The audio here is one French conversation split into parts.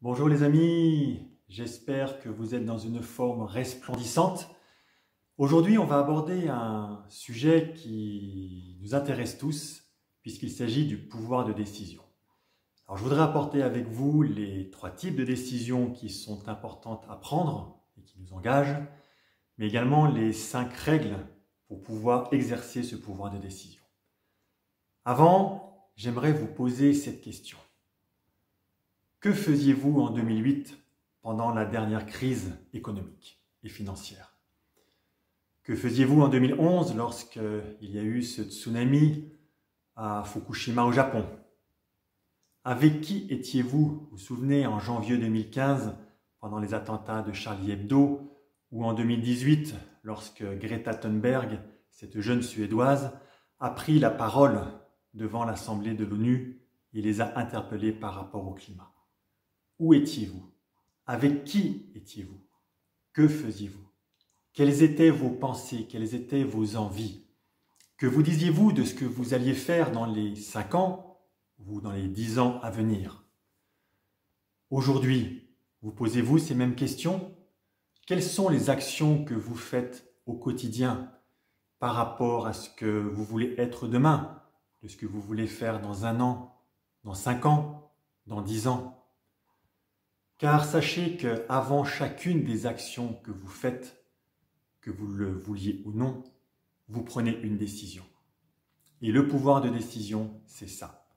Bonjour les amis, j'espère que vous êtes dans une forme resplendissante. Aujourd'hui, on va aborder un sujet qui nous intéresse tous, puisqu'il s'agit du pouvoir de décision. Alors, je voudrais apporter avec vous les 3 types de décisions qui sont importantes à prendre et qui nous engagent, mais également les 5 règles pour pouvoir exercer ce pouvoir de décision. Avant, j'aimerais vous poser cette question. Que faisiez-vous en 2008 pendant la dernière crise économique et financière? Que faisiez-vous en 2011 lorsqu'il y a eu ce tsunami à Fukushima au Japon? Avec qui étiez-vous, vous vous souvenez, en janvier 2015 pendant les attentats de Charlie Hebdo, ou en 2018 lorsque Greta Thunberg, cette jeune Suédoise, a pris la parole devant l'Assemblée de l'ONU et les a interpellés par rapport au climat? Où étiez-vous? Avec qui étiez-vous? Que faisiez-vous? Quelles étaient vos pensées? Quelles étaient vos envies? Que vous disiez-vous de ce que vous alliez faire dans les 5 ans ou dans les 10 ans à venir? Aujourd'hui, vous posez-vous ces mêmes questions? Quelles sont les actions que vous faites au quotidien par rapport à ce que vous voulez être demain, de ce que vous voulez faire dans 1 an, dans 5 ans, dans 10 ans? Car sachez qu'avant chacune des actions que vous faites, que vous le vouliez ou non, vous prenez une décision. Et le pouvoir de décision, c'est ça.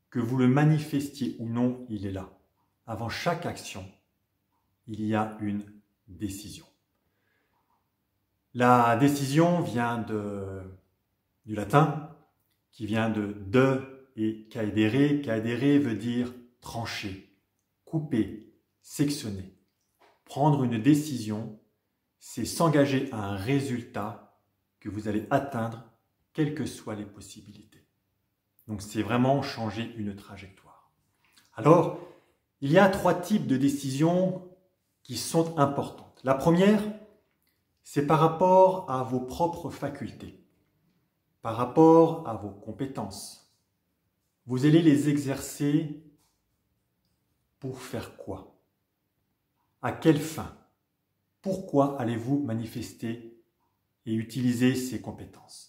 Que vous le manifestiez ou non, il est là. Avant chaque action, il y a une décision. La décision vient du latin, qui vient de et caedere. Caedere veut dire trancher, couper, sectionner. Prendre une décision, c'est s'engager à un résultat que vous allez atteindre, quelles que soient les possibilités. Donc c'est vraiment changer une trajectoire. Alors, il y a 3 types de décisions qui sont importantes. La première, c'est par rapport à vos propres facultés, par rapport à vos compétences. Vous allez les exercer pour faire quoi? À quelle fin? Pourquoi allez-vous manifester et utiliser ces compétences?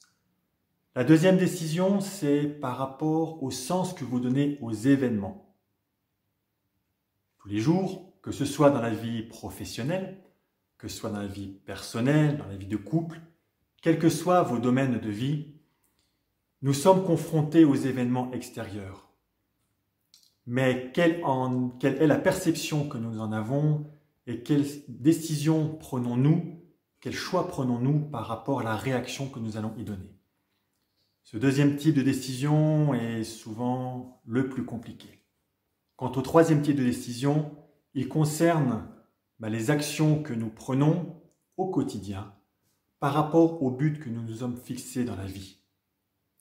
La deuxième décision, c'est par rapport au sens que vous donnez aux événements. Tous les jours, que ce soit dans la vie professionnelle, que ce soit dans la vie personnelle, dans la vie de couple, quels que soient vos domaines de vie, nous sommes confrontés aux événements extérieurs. Mais quelle est la perception que nous en avons et quelles décisions prenons-nous, quels choix prenons-nous par rapport à la réaction que nous allons y donner? Ce deuxième type de décision est souvent le plus compliqué. Quant au troisième type de décision, il concerne les actions que nous prenons au quotidien par rapport aux buts que nous nous sommes fixés dans la vie.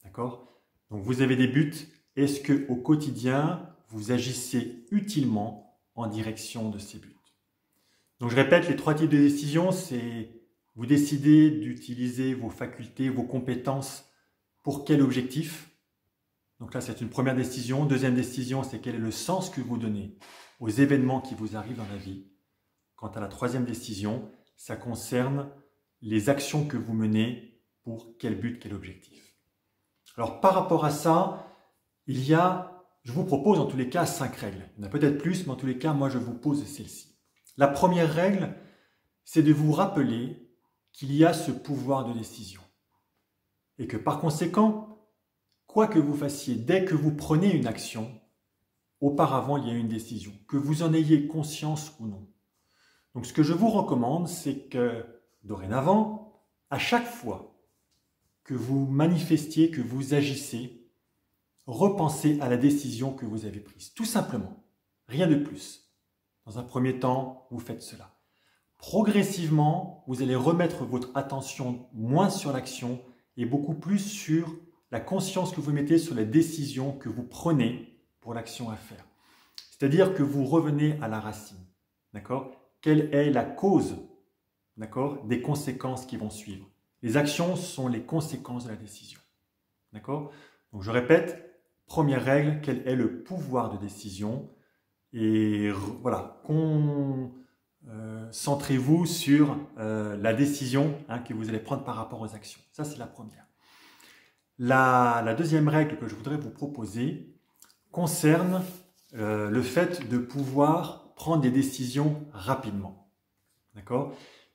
D'accord? Donc vous avez des buts. Est-ce qu'au quotidien, vous agissez utilement en direction de ces buts? Donc je répète, les 3 types de décisions, c'est vous décidez d'utiliser vos facultés, vos compétences pour quel objectif? Donc là, c'est une première décision. Deuxième décision, c'est quel est le sens que vous donnez aux événements qui vous arrivent dans la vie. Quant à la troisième décision, ça concerne les actions que vous menez pour quel but, quel objectif. Alors par rapport à ça, je vous propose en tous les cas 5 règles. Il y en a peut-être plus, mais en tous les cas, moi je vous pose celle-ci. La première règle, c'est de vous rappeler qu'il y a ce pouvoir de décision. Et que par conséquent, quoi que vous fassiez, dès que vous prenez une action, auparavant il y a une décision, que vous en ayez conscience ou non. Donc ce que je vous recommande, c'est que dorénavant, à chaque fois que vous manifestiez, que vous agissez, repensez à la décision que vous avez prise. Tout simplement, rien de plus. Dans un premier temps, vous faites cela. Progressivement, vous allez remettre votre attention moins sur l'action et beaucoup plus sur la conscience que vous mettez sur la décision que vous prenez pour l'action à faire. C'est-à-dire que vous revenez à la racine. D'accord? Quelle est la cause, d'accord, des conséquences qui vont suivre? Les actions sont les conséquences de la décision. D'accord? Donc je répète, première règle, quel est le pouvoir de décision? Et voilà, centrez-vous sur la décision que vous allez prendre par rapport aux actions. Ça, c'est la première. La deuxième règle que je voudrais vous proposer concerne le fait de pouvoir prendre des décisions rapidement. D'accord ?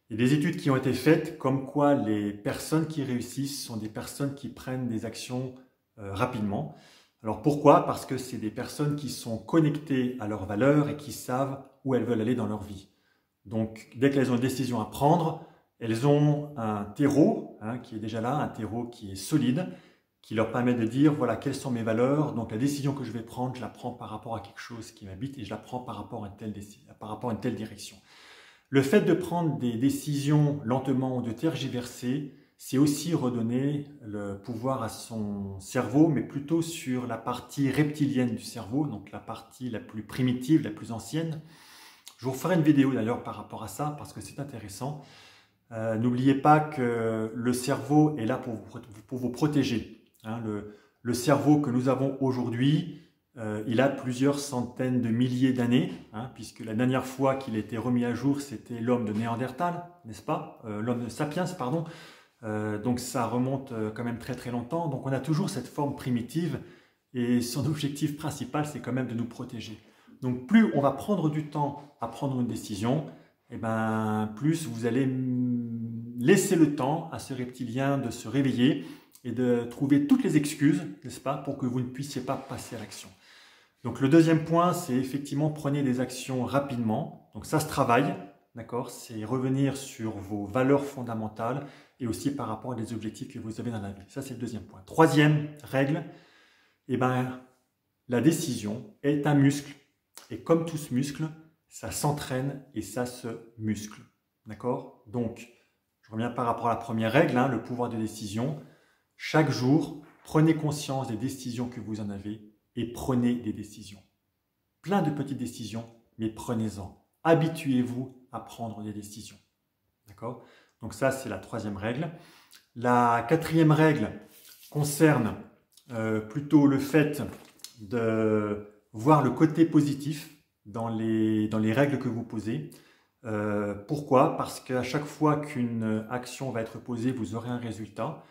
Il y a des études qui ont été faites comme quoi les personnes qui réussissent sont des personnes qui prennent des actions rapidement. Alors pourquoi? Parce que c'est des personnes qui sont connectées à leurs valeurs et qui savent où elles veulent aller dans leur vie. Donc dès qu'elles ont une décision à prendre, elles ont un terreau qui est déjà là, un terreau qui est solide, qui leur permet de dire voilà quelles sont mes valeurs, donc la décision que je vais prendre, je la prends par rapport à quelque chose qui m'habite et je la prends par rapport à une telle direction. Le fait de prendre des décisions lentement ou de tergiverser, c'est aussi redonner le pouvoir à son cerveau, mais plutôt sur la partie reptilienne du cerveau, donc la partie la plus primitive, la plus ancienne. Je vous ferai une vidéo d'ailleurs par rapport à ça, parce que c'est intéressant. N'oubliez pas que le cerveau est là pour vous protéger. Le cerveau que nous avons aujourd'hui, il a plusieurs centaines de milliers d'années, puisque la dernière fois qu'il a été remis à jour, c'était l'homme de Néandertal, n'est-ce pas? L'homme de Sapiens, pardon. Donc ça remonte quand même très très longtemps. Donc on a toujours cette forme primitive et son objectif principal, c'est quand même de nous protéger. Donc plus on va prendre du temps à prendre une décision, et plus vous allez laisser le temps à ce reptilien de se réveiller et de trouver toutes les excuses, n'est-ce pas, pour que vous ne puissiez pas passer à l'action. Donc le deuxième point, c'est effectivement prenez des actions rapidement. Donc ça se travaille, d'accord? C'est revenir sur vos valeurs fondamentales et aussi par rapport à des objectifs que vous avez dans la vie. Ça, c'est le deuxième point. Troisième règle, la décision est un muscle. Et comme tout ce muscle, ça s'entraîne et ça se muscle. D'accord? Donc, je reviens par rapport à la première règle, le pouvoir de décision. Chaque jour, prenez conscience des décisions que vous en avez et prenez des décisions. Plein de petites décisions, mais prenez-en. Habituez-vous à prendre des décisions. D'accord? Donc ça, c'est la troisième règle. La quatrième règle concerne plutôt le fait de voir le côté positif dans les règles que vous posez. Pourquoi? Parce qu'à chaque fois qu'une action va être posée, vous aurez un résultat.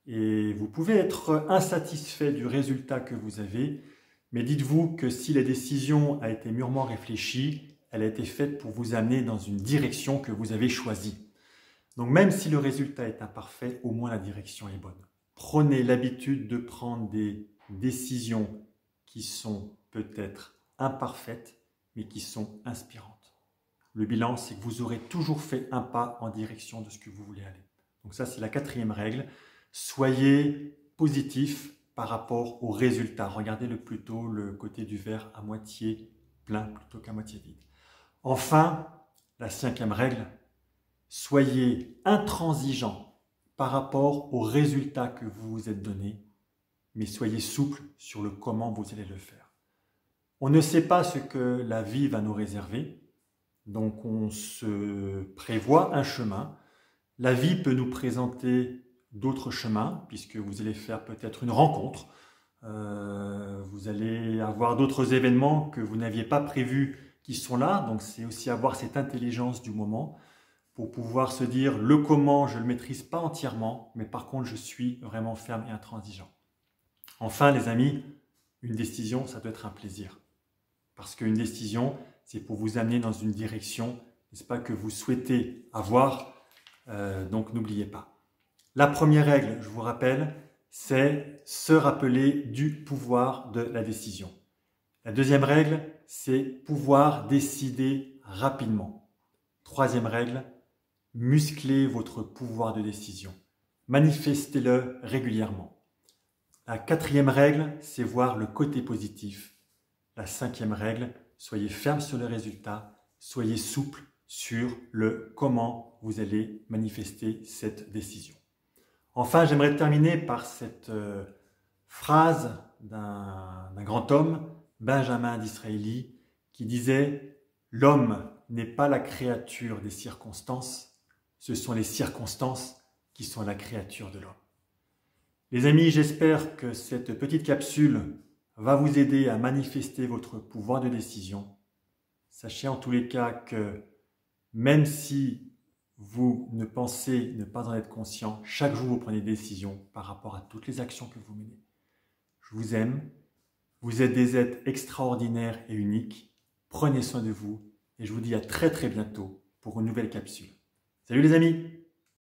Et vous pouvez être insatisfait du résultat que vous avez, mais dites-vous que si la décision a été mûrement réfléchie, elle a été faite pour vous amener dans une direction que vous avez choisie. Donc même si le résultat est imparfait, au moins la direction est bonne. Prenez l'habitude de prendre des décisions qui sont peut-être imparfaites, mais qui sont inspirantes. Le bilan, c'est que vous aurez toujours fait un pas en direction de ce que vous voulez aller. Donc ça, c'est la quatrième règle. Soyez positif par rapport au résultat. Regardez plutôt le côté du verre à moitié plein plutôt qu'à moitié vide. Enfin, la cinquième règle, soyez intransigeant par rapport au résultat que vous vous êtes donné, mais soyez souple sur le comment vous allez le faire. On ne sait pas ce que la vie va nous réserver, donc on se prévoit un chemin. La vie peut nous présenter d'autres chemins, puisque vous allez faire peut-être une rencontre, vous allez avoir d'autres événements que vous n'aviez pas prévus qui sont là, donc c'est aussi avoir cette intelligence du moment pour pouvoir se dire le comment je ne le maîtrise pas entièrement, mais par contre je suis vraiment ferme et intransigeant. Enfin les amis, une décision ça doit être un plaisir, parce qu'une décision c'est pour vous amener dans une direction, n'est-ce pas, que vous souhaitez avoir, donc n'oubliez pas. La première règle, je vous rappelle, c'est se rappeler du pouvoir de la décision. La deuxième règle, c'est pouvoir décider rapidement. Troisième règle, musclez votre pouvoir de décision. Manifestez-le régulièrement. La quatrième règle, c'est voir le côté positif. La cinquième règle, soyez ferme sur le résultat, soyez souple sur le comment vous allez manifester cette décision. Enfin, j'aimerais terminer par cette phrase d'un grand homme, Benjamin Disraeli, qui disait « L'homme n'est pas la créature des circonstances, ce sont les circonstances qui sont la créature de l'homme. » Les amis, j'espère que cette petite capsule va vous aider à manifester votre pouvoir de décision. Sachez en tous les cas que même si vous ne pensez ne pas en être conscient, chaque jour vous prenez des décisions par rapport à toutes les actions que vous menez. Je vous aime, vous êtes des êtres extraordinaires et uniques, prenez soin de vous et je vous dis à très bientôt pour une nouvelle capsule. Salut les amis!